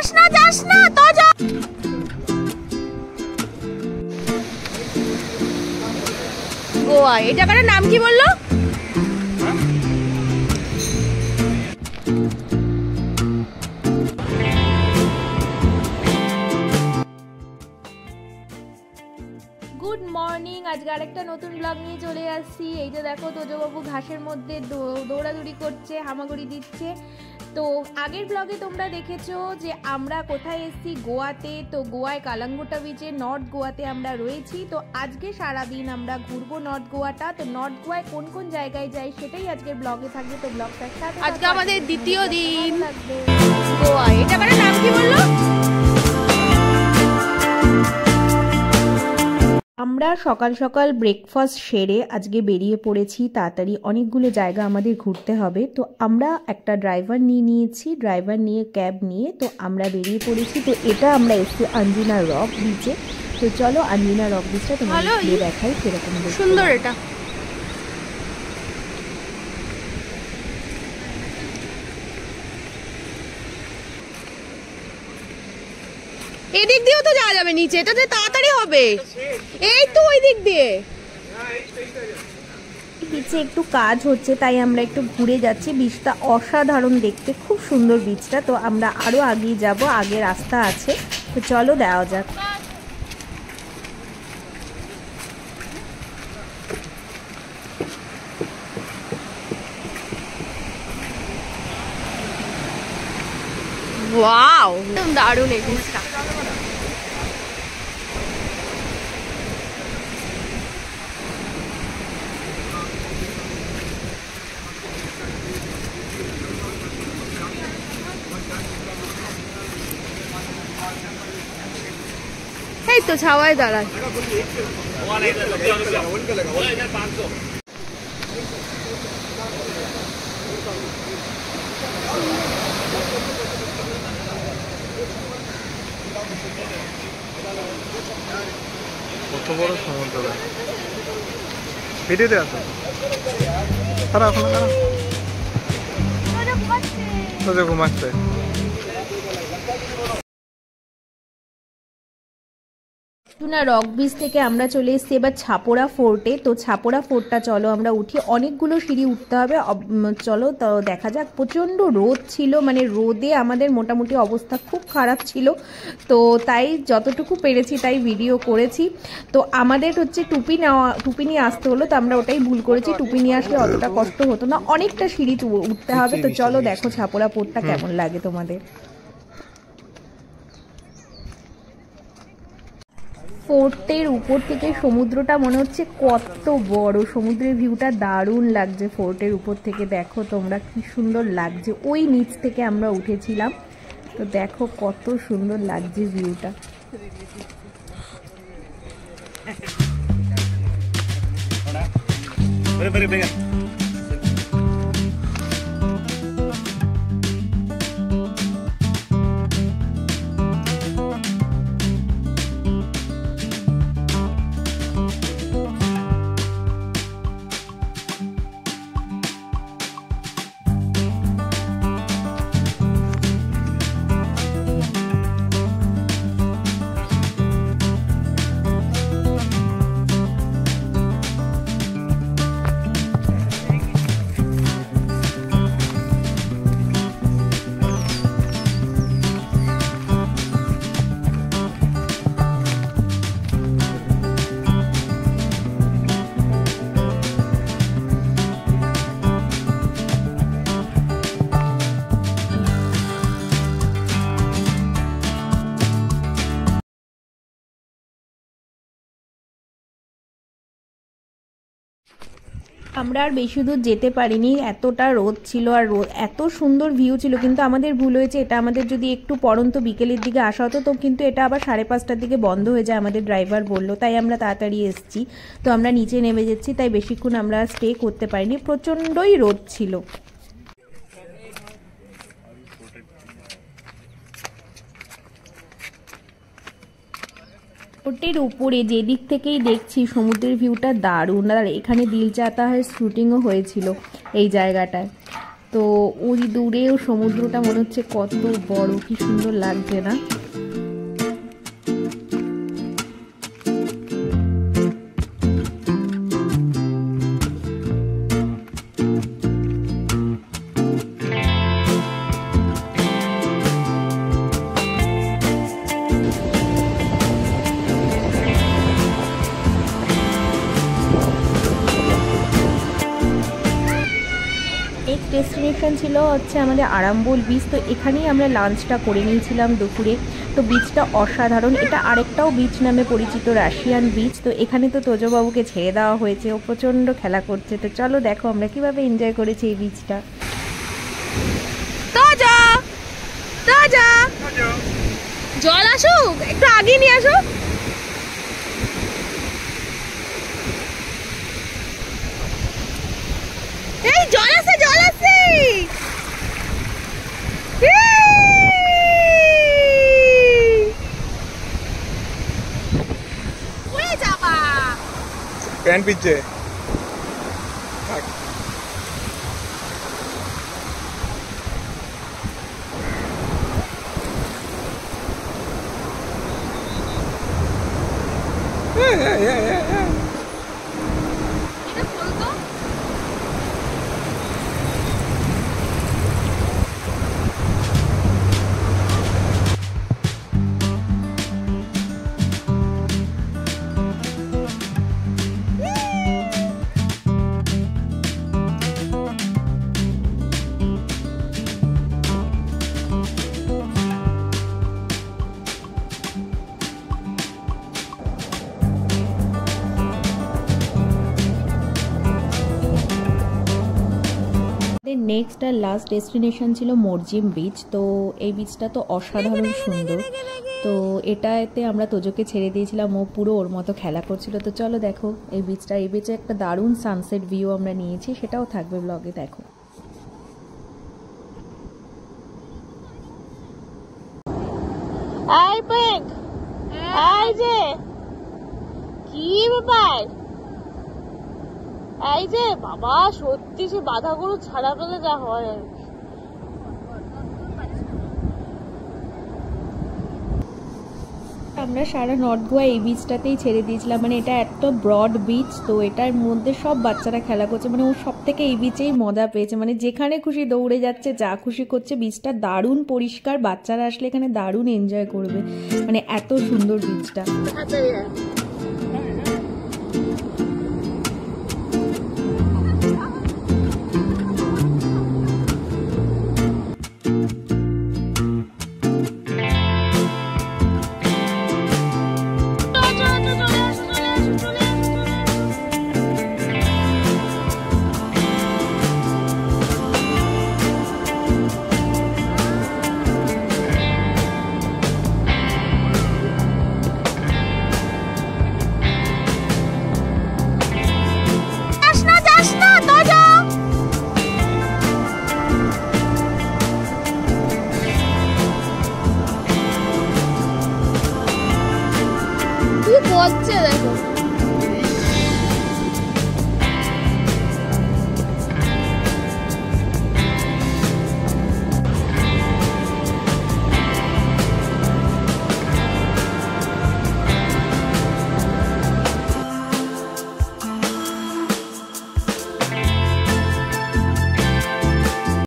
যাস না তো যা। গোয়া, এই জায়গাটার নাম কি বললো? গুড মর্নিং, আজকে আরেকটা নতুন ব্লগ নিয়ে চলে আসছি। এই যে দেখো তোজবাবু ঘাসের মধ্যে দৌড়াদৌড়ি করছে, হামাগুড়ি দিচ্ছে। তো আগের ব্লগে তোমরা দেখেছো যে আমরা কোথায় এসেছি, গোয়াতে। তো গোয়ায় কালাঙ্গুটা বিচে নর্থ গোয়াতে আমরা রয়েছি। তো আজকে সারাদিন আমরা ঘুরবো নর্থ গোয়াটা। তো নর্থ গোয়ায় কোন কোন জায়গায় যাই সেটাই আজকের ব্লগে থাকবে। তো ব্লগটা আজকে আমাদের দ্বিতীয় দিন গোয়া। এই জায়গাটার নাম কি বললো? আমরা সকাল সকাল ব্রেকফাস্ট সেরে আজকে বেরিয়ে পড়েছি তাড়াতাড়ি। অনেকগুলো জায়গা আমাদের ঘুরতে হবে। তো আমরা একটা ড্রাইভার নিয়েছি, ড্রাইভার নিয়ে ক্যাব নিয়ে তো আমরা বেরিয়ে পড়েছি। তো এটা আমরা এসেছি আঞ্জিনা রক বিচে। তো চলো আঞ্জিনা রক বিচটা তোমাদের দেখাই কিরকম সুন্দর। এটা এদিক দিয়েও তো যাওয়া যাবে নিচে, এটাতে তাড়াতাড়ি হবে। এই তো ওই দিক দিয়ে বিচে একটু কাজ হচ্ছে তাই আমরা একটু ঘুরে যাচ্ছি। বিচটা অসাধারণ দেখতে, খুব সুন্দর বিচটা। তো আমরা আরো আগিয়ে যাব, আগে রাস্তা আছে। তো চলো দেওয়া যাক। ওয়াও, দারুণ এই বিচটা। এই তো ছাওয়ায় দাঁড়ায়। কত বড় সমুদ্র ভিডিওতে আছে। তারা এখন ঘুমাচ্ছে। রক বিচ থেকে আমরা চলে এসেছি এবার ছাপড়া ফোর্টে। তো ছাপড়া ফোর্টটা চলো আমরা উঠি, অনেকগুলো সিঁড়ি উঠতে হবে। চলো তো দেখা যাক। প্রচণ্ড রোদ ছিল, মানে রোদে আমাদের মোটামুটি অবস্থা খুব খারাপ ছিল। তো তাই যতটুকু পেরেছি তাই ভিডিও করেছি। তো আমাদের হচ্ছে টুপি নিয়ে আসতে হলো। তো আমরা ওটাই ভুল করেছি, টুপি নিয়ে আসলে অতটা কষ্ট হতো না। অনেকটা সিঁড়ি উঠতে হবে। তো চলো দেখো ছাপড়া ফোর্টটা কেমন লাগে তোমাদের। ফোর্টের উপর থেকে সমুদ্রটা মনে হচ্ছে কত বড়, সমুদ্রের ভিউটা দারুণ লাগছে। ফোর্টের উপর থেকে দেখো তোমরা কি সুন্দর লাগছে। ওই নিচ থেকে আমরা উঠেছিলাম। তো দেখো কত সুন্দর লাগছে ভিউটা। আমরা আর বেশি দূর যেতে পারিনি, এতটা রোদ ছিল আর এত সুন্দর ভিউ ছিল। কিন্তু আমাদের ভুল হয়েছে, এটা আমাদের যদি একটু পড়ন্ত বিকেলের দিকে আসা হতো তো কিন্তু এটা আবার 5:30টার দিকে বন্ধ হয়ে যায় আমাদের ড্রাইভার বললো। তাই আমরা তাড়াতাড়ি এসেছি। তো আমরা নিচে নেমে যাচ্ছি, তাই বেশিক্ষণ আমরা স্টে করতে পারিনি, প্রচণ্ডই রোদ ছিল। ফোর্টের উপরে যেদিক থেকেই দেখছি সমুদ্রের ভিউটা দারুণ। আর এখানে দিল চাহতা হ্যায় শুটিংও হয়েছিল এই জায়গাটায়। তো ওই দূরেও সমুদ্রটা মনে হচ্ছে কত বড়, কি সুন্দর লাগছে না? ডেস্টিনেশন ছিল হচ্ছে আমাদের আরাম্বল বিচ। তো এখানেই আমরা লাঞ্চটা করে নিয়েছিলাম দুপুরে। তো বিচটা অসাধারণ। এটা আরেকটাও বিচ নামে পরিচিত, রাশিয়ান বিচ। তো এখানে তো তোজবাবুকে ছেড়ে দেওয়া হয়েছে, ও প্রচণ্ড খেলা করছে। তো চলো দেখো আমরা কিভাবে এনজয় করেছি এই বিচটা। জল আসুক, একটু আগে নিয়ে আসো। এই জল আছে, জল আছে। প্যান্ট পিচ্ছে নেক্সট আর লাস্ট ডেস্টিনেশন ছিল মরজিম বিচ। তো এই বিচটা তো অসাধারণ সুন্দর। তো এটাতে আমরা তোজোকে ছেড়ে দিয়েছিলাম, ও পুরো ওর মতো খেলা করছিল। তো চলো দেখো এই বিচটা। এই বিচে একটা দারুণ সানসেট ভিউ আমরা নিয়েছি, সেটাও থাকবে ব্লগে, দেখো। কি ব্যাপার? এই যে বাবা, সত্যি সে বাধাগুলো ছাড়া পেলে যা হয় আর কি। আমরা সারা নর্থ গোয়া এই বিচটাতেই ছেড়ে দিয়েছিলাম। মানে এটা এত ব্রড বিচ, তো এটার মধ্যে সব বাচ্চারা খেলা করছে। মানে ও সব থেকে এই বিচেই মজা পেয়েছে। মানে যেখানে খুশি দৌড়ে যাচ্ছে, যা খুশি করছে। বিচটা দারুণ পরিষ্কার, বাচ্চারা আসলে এখানে দারুণ এনজয় করবে। মানে এত সুন্দর বিচটা।